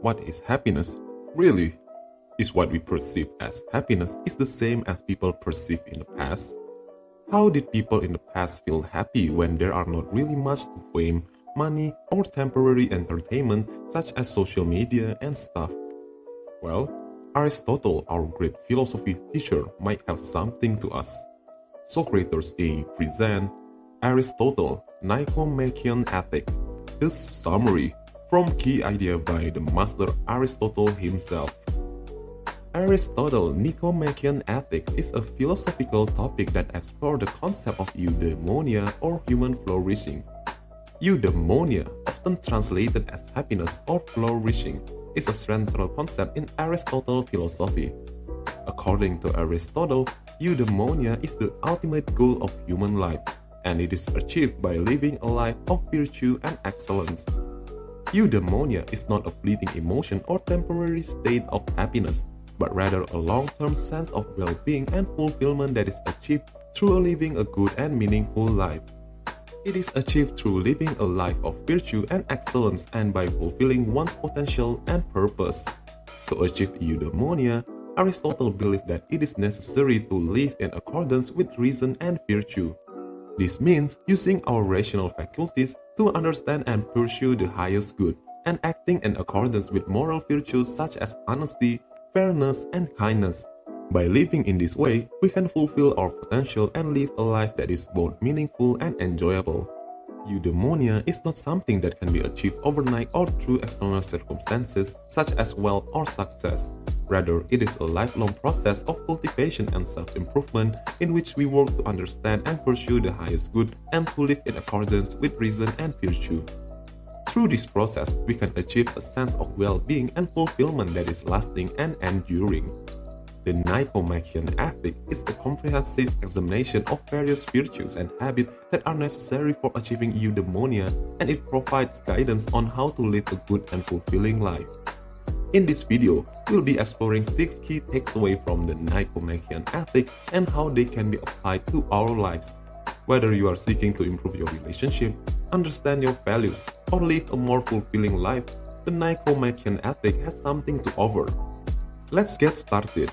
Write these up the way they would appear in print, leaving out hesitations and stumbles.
what is happiness, really, is what we perceive as happiness is the same as people perceive in the past? How did people in the past feel happy when there are not really much to fame, money, or temporary entertainment such as social media and stuff? Well, Aristotle, our great philosophy teacher, might have something to us. Socrates A present Aristotle, Nicomachean Ethic. The summary from key idea by the master Aristotle himself. Aristotle, Nicomachean Ethic is a philosophical topic that explores the concept of eudaimonia or human flourishing. Eudaimonia, often translated as happiness or flourishing, is a central concept in Aristotle philosophy. According to Aristotle, eudaimonia is the ultimate goal of human life, and it is achieved by living a life of virtue and excellence. Eudaimonia is not a fleeting emotion or temporary state of happiness, but rather a long-term sense of well-being and fulfillment that is achieved through living a good and meaningful life. It is achieved through living a life of virtue and excellence and by fulfilling one's potential and purpose. To achieve eudaimonia, Aristotle believed that it is necessary to live in accordance with reason and virtue. This means using our rational faculties to understand and pursue the highest good, and acting in accordance with moral virtues such as honesty, fairness, and kindness. By living in this way, we can fulfill our potential and live a life that is both meaningful and enjoyable. Eudaimonia is not something that can be achieved overnight or through external circumstances such as wealth or success. Rather, it is a lifelong process of cultivation and self-improvement in which we work to understand and pursue the highest good and to live in accordance with reason and virtue. Through this process, we can achieve a sense of well-being and fulfillment that is lasting and enduring. The Nicomachean Ethic is a comprehensive examination of various virtues and habits that are necessary for achieving eudaimonia, and it provides guidance on how to live a good and fulfilling life. In this video, we'll be exploring 6 key takeaways from the Nicomachean Ethic and how they can be applied to our lives. Whether you are seeking to improve your relationship, understand your values, or live a more fulfilling life, the Nicomachean Ethic has something to offer. Let's get started.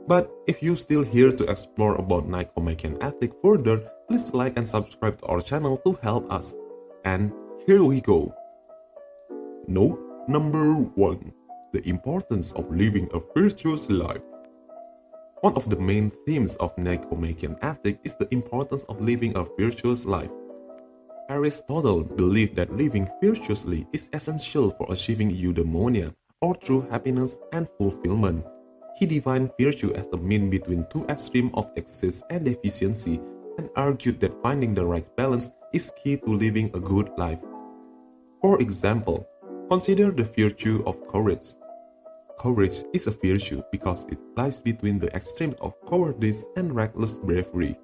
But if you're still here to explore about Nicomachean Ethic further, please like and subscribe to our channel to help us. And here we go. Note number 1. The importance of living a virtuous life. One of the main themes of Nicomachean Ethic is the importance of living a virtuous life. Aristotle believed that living virtuously is essential for achieving eudaimonia, or true happiness and fulfillment. He defined virtue as the mean between two extremes of excess and deficiency, and argued that finding the right balance is key to living a good life. For example, consider the virtue of courage. Courage is a virtue because it lies between the extremes of cowardice and reckless bravery.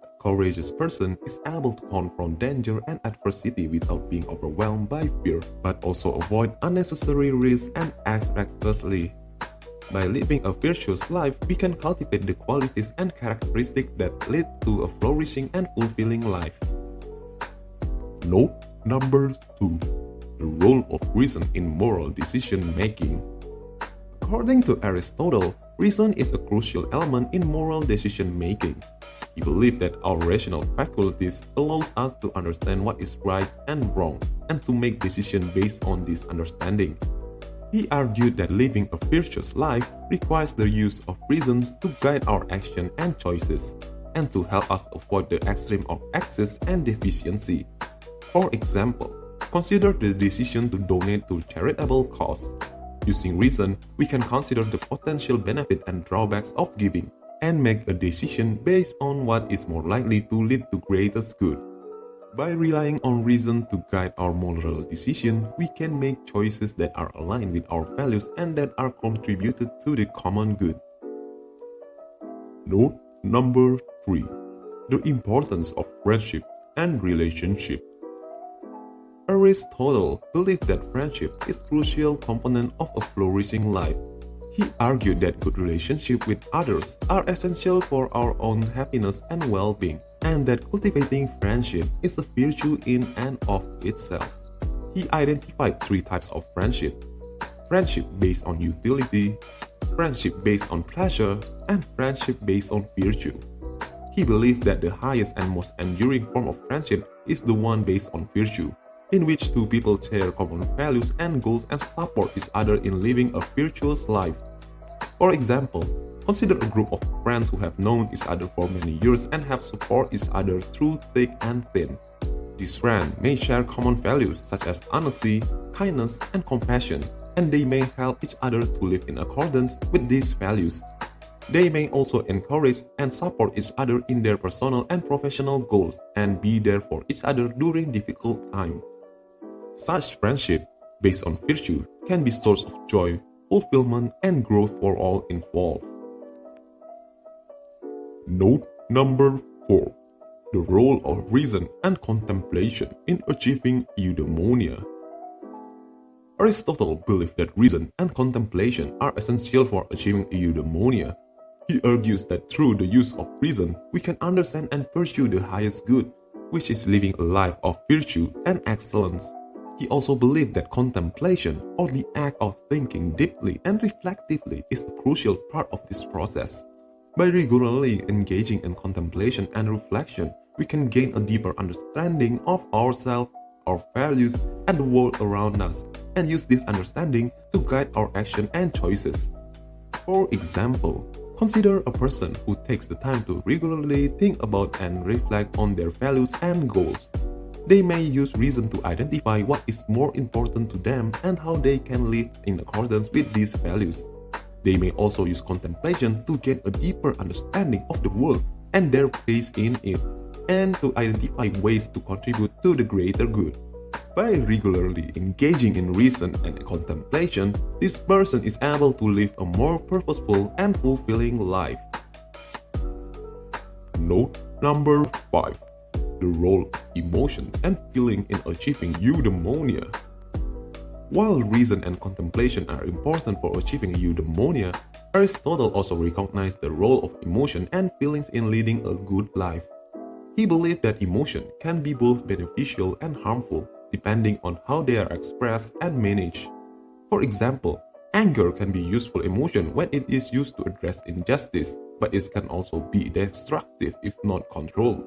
A courageous person is able to confront danger and adversity without being overwhelmed by fear, but also avoid unnecessary risks and act recklessly. By living a virtuous life, we can cultivate the qualities and characteristics that lead to a flourishing and fulfilling life. Note number 2. The role of reason in moral decision-making. According to Aristotle, reason is a crucial element in moral decision-making. He believed that our rational faculties allows us to understand what is right and wrong, and to make decisions based on this understanding. He argued that living a virtuous life requires the use of reasons to guide our action and choices, and to help us avoid the extreme of excess and deficiency. For example, consider the decision to donate to charitable cause. Using reason, we can consider the potential benefit and drawbacks of giving, and make a decision based on what is more likely to lead to greatest good. By relying on reason to guide our moral decision, we can make choices that are aligned with our values and that are contributed to the common good. Note number 3. The importance of friendship and relationship. Aristotle believed that friendship is a crucial component of a flourishing life. He argued that good relationships with others are essential for our own happiness and well-being, and that cultivating friendship is a virtue in and of itself. He identified 3 types of friendship. friendship based on utility, friendship based on pleasure, and friendship based on virtue. He believed that the highest and most enduring form of friendship is the one based on virtue, in which two people share common values and goals and support each other in living a virtuous life. For example, consider a group of friends who have known each other for many years and have supported each other through thick and thin. These friends may share common values such as honesty, kindness, and compassion, and they may help each other to live in accordance with these values. They may also encourage and support each other in their personal and professional goals and be there for each other during difficult times. Such friendship, based on virtue, can be source of joy, fulfillment, and growth for all involved. Note number 4. The role of reason and contemplation in achieving eudaimonia. Aristotle believed that reason and contemplation are essential for achieving eudaimonia. He argues that through the use of reason, we can understand and pursue the highest good, which is living a life of virtue and excellence. He also believed that contemplation, or the act of thinking deeply and reflectively, is a crucial part of this process. By regularly engaging in contemplation and reflection, we can gain a deeper understanding of ourselves, our values, and the world around us, and use this understanding to guide our action and choices. For example, consider a person who takes the time to regularly think about and reflect on their values and goals. They may use reason to identify what is more important to them and how they can live in accordance with these values. They may also use contemplation to gain a deeper understanding of the world and their place in it, and to identify ways to contribute to the greater good. By regularly engaging in reason and contemplation, this person is able to live a more purposeful and fulfilling life. Note number 5. The role of emotion and feeling in achieving eudaimonia. While reason and contemplation are important for achieving eudaimonia, Aristotle also recognized the role of emotion and feelings in leading a good life. He believed that emotion can be both beneficial and harmful, depending on how they are expressed and managed. For example, anger can be a useful emotion when it is used to address injustice, but it can also be destructive if not controlled.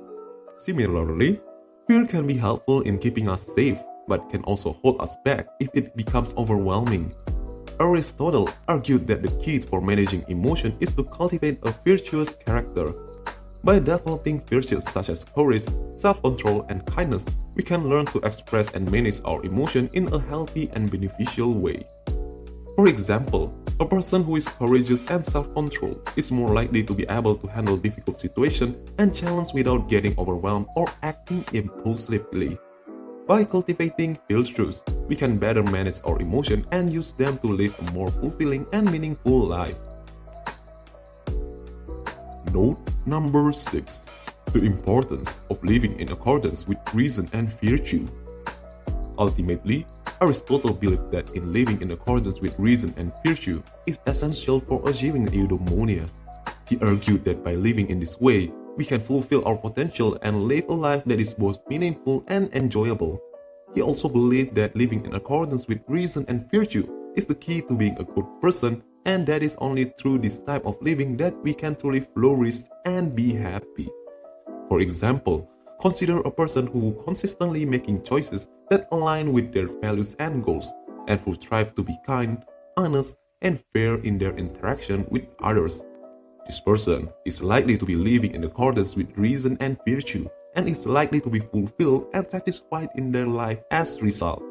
Similarly, fear can be helpful in keeping us safe, but can also hold us back if it becomes overwhelming. Aristotle argued that the key for managing emotion is to cultivate a virtuous character. By developing virtues such as courage, self-control, and kindness, we can learn to express and manage our emotion in a healthy and beneficial way. For example, a person who is courageous and self-controlled is more likely to be able to handle difficult situations and challenges without getting overwhelmed or acting impulsively. By cultivating virtues, we can better manage our emotions and use them to live a more fulfilling and meaningful life. Note number 6. The importance of living in accordance with reason and virtue. Ultimately, Aristotle believed that in living in accordance with reason and virtue is essential for achieving eudaimonia. He argued that by living in this way, we can fulfill our potential and live a life that is both meaningful and enjoyable. He also believed that living in accordance with reason and virtue is the key to being a good person, and that is only through this type of living that we can truly flourish and be happy. For example, consider a person who consistently making choices that align with their values and goals, and who strive to be kind, honest, and fair in their interaction with others. This person is likely to be living in accordance with reason and virtue, and is likely to be fulfilled and satisfied in their life as a result.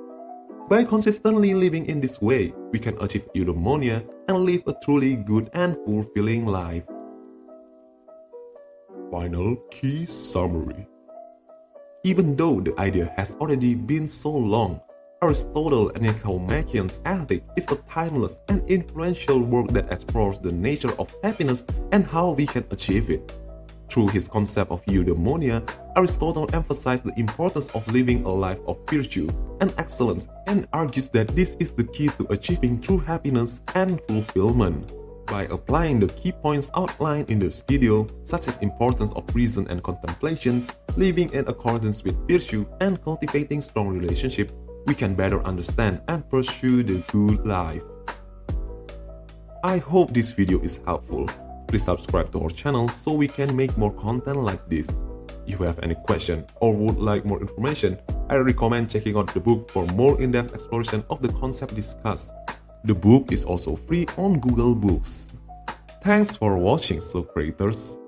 By consistently living in this way, we can achieve eudaimonia and live a truly good and fulfilling life. Final key summary. Even though the idea has already been so long, Aristotle and Nicomachean's ethic is a timeless and influential work that explores the nature of happiness and how we can achieve it. Through his concept of eudaimonia, Aristotle emphasized the importance of living a life of virtue and excellence, and argues that this is the key to achieving true happiness and fulfillment. By applying the key points outlined in this video, such as importance of reason and contemplation, living in accordance with virtue, and cultivating strong relationships, we can better understand and pursue the good life. I hope this video is helpful. Please subscribe to our channel so we can make more content like this. If you have any question or would like more information, I recommend checking out the book for more in-depth exploration of the concept discussed. The book is also free on Google Books. Thanks for watching, Socraters.